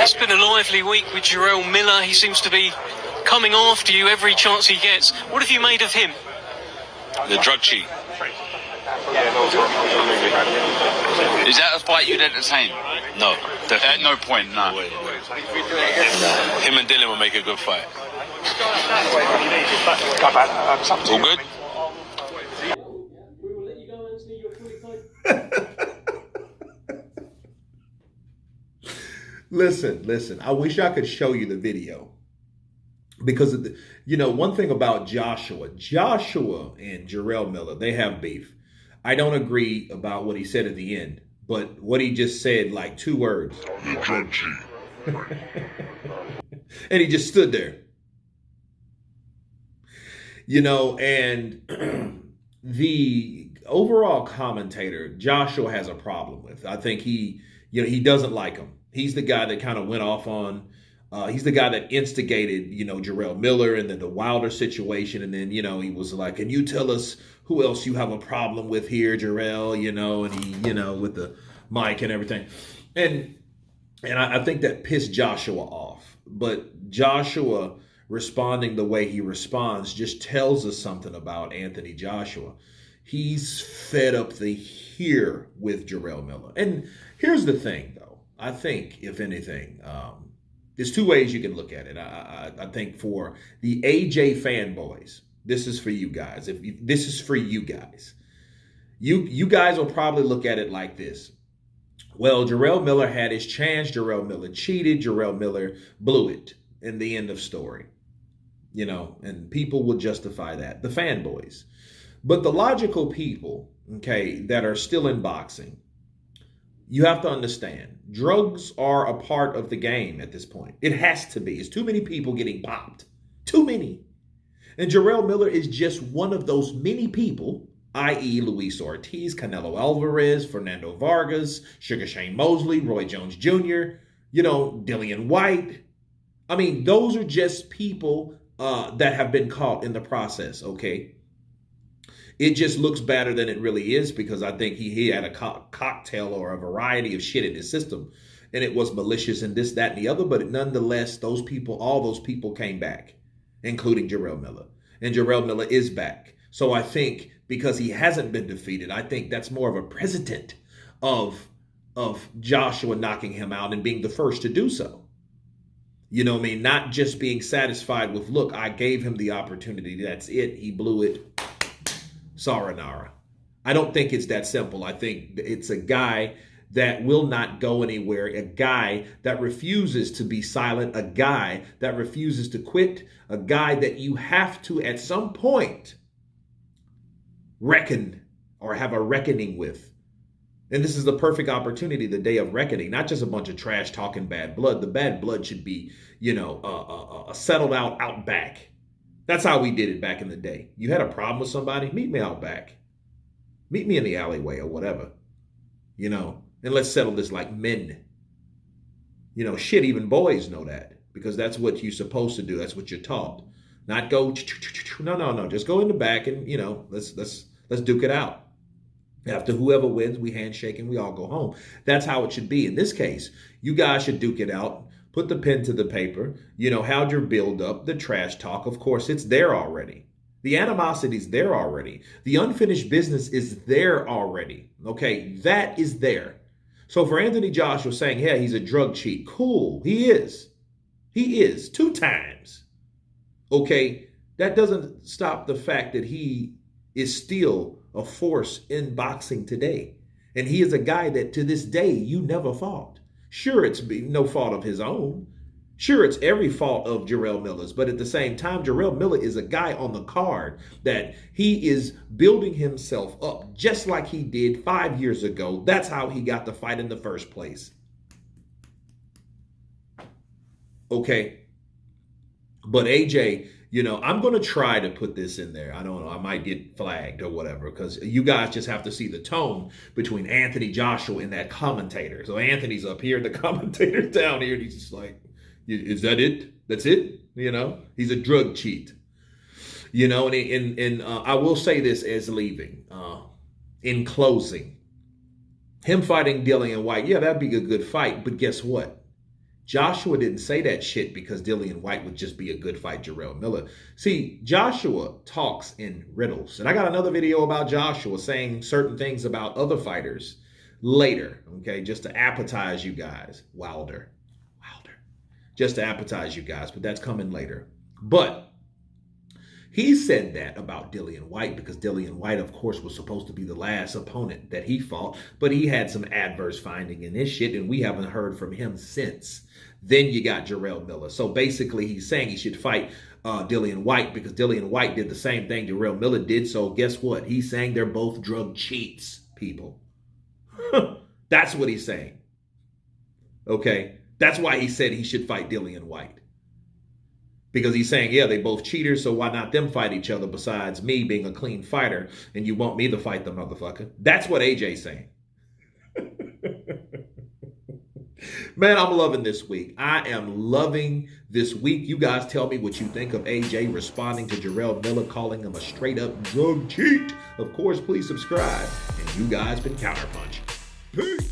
It's been a lively week with Jarrell Miller. He seems to be coming after you every chance he gets. What have you made of him? The drug cheat. Is that a fight you'd entertain? No, definitely. At no point, no. No. Him and Dylan will make a good fight. All good? Listen. I wish I could show you the video. Because, of the, one thing about Joshua and Jarrell Miller, they have beef. I don't agree about what he said at the end, but what he just said, like 2 words. And he just stood there. And the overall commentator, Joshua has a problem with. I think he doesn't like him. He's the guy that kind of went off on. He's the guy that instigated, Jarrell Miller and then the Wilder situation. And then, he was like, can you tell us who else you have a problem with here, Jarrell, and he, with the mic and everything. And I think that pissed Joshua off. But Joshua responding the way he responds just tells us something about Anthony Joshua. He's fed up here with Jarrell Miller. And here's the thing, though. I think, if anything, there's 2 ways you can look at it. I think for the AJ fanboys, this is for you guys. This is for you guys. You guys will probably look at it like this. Well, Jarrell Miller had his chance. Jarrell Miller cheated. Jarrell Miller blew it. And the end of story. And people will justify that. The fanboys. But the logical people, that are still in boxing, you have to understand, drugs are a part of the game at this point. It has to be. It's too many people getting popped. Too many. And Jarrell Miller is just one of those many people, i.e. Luis Ortiz, Canelo Alvarez, Fernando Vargas, Sugar Shane Mosley, Roy Jones Jr., Dillian White. I mean, those are just people that have been caught in the process, okay? It just looks better than it really is because I think he had a cocktail or a variety of shit in his system. And it was malicious and this, that, and the other. But nonetheless, all those people came back, including Jarrell Miller. And Jarrell Miller is back. So I think because he hasn't been defeated, I think that's more of a precedent of Joshua knocking him out and being the first to do so. You know what I mean? Not just being satisfied with, look, I gave him the opportunity. That's it. He blew it. Saranara. I don't think it's that simple. I think it's a guy that will not go anywhere, a guy that refuses to be silent, a guy that refuses to quit, a guy that you have to, at some point, reckon or have a reckoning with. And this is the perfect opportunity, the day of reckoning, not just a bunch of trash talking bad blood. The bad blood should be, settled out back. That's how we did it back in the day. You had a problem with somebody, meet me out back. Meet me in the alleyway or whatever, and let's settle this like men. Shit, even boys know that because that's what you're supposed to do. That's what you're taught. Not go, no. Just go in the back and, let's duke it out. After whoever wins, we handshake and we all go home. That's how it should be. In this case, you guys should duke it out. Put the pen to the paper, how'd your build up, the trash talk. Of course, it's there already. The animosity's there already. The unfinished business is there already. Okay, that is there. So for Anthony Joshua saying, yeah, he's a drug cheat, cool, he is. He is 2 times. Okay, that doesn't stop the fact that he is still a force in boxing today. And he is a guy that to this day you never fought. Sure, it's no fault of his own. Sure, it's every fault of Jarrell Miller's. But at the same time, Jarrell Miller is a guy on the card that he is building himself up just like he did 5 years ago. That's how he got the fight in the first place. Okay. But AJ, I'm going to try to put this in there. I don't know. I might get flagged or whatever because you guys just have to see the tone between Anthony Joshua and that commentator. So Anthony's up here, the commentator's down here, and he's just like, is that it? That's it? He's a drug cheat. And I will say this as leaving. In closing, him fighting Dillian White, yeah, that'd be a good fight. But guess what? Joshua didn't say that shit because Dillian White would just be a good fight, Jarrell Miller. See, Joshua talks in riddles. And I got another video about Joshua saying certain things about other fighters later, okay, just to appetize you guys. Wilder. Just to appetize you guys, but that's coming later. But he said that about Dillian White because Dillian White, of course, was supposed to be the last opponent that he fought, but he had some adverse finding in this shit, and we haven't heard from him since. Then you got Jarrell Miller. So basically, he's saying he should fight Dillian White because Dillian White did the same thing Jarrell Miller did. So guess what? He's saying they're both drug cheats, people. That's what he's saying. Okay? That's why he said he should fight Dillian White. Because he's saying, yeah, they both cheaters, so why not them fight each other besides me being a clean fighter and you want me to fight the motherfucker? That's what AJ's saying. Man, I'm loving this week. I am loving this week. You guys tell me what you think of AJ responding to Jarrell Miller, calling him a straight up drug cheat. Of course, please subscribe. And you guys been Counterpunch. Peace.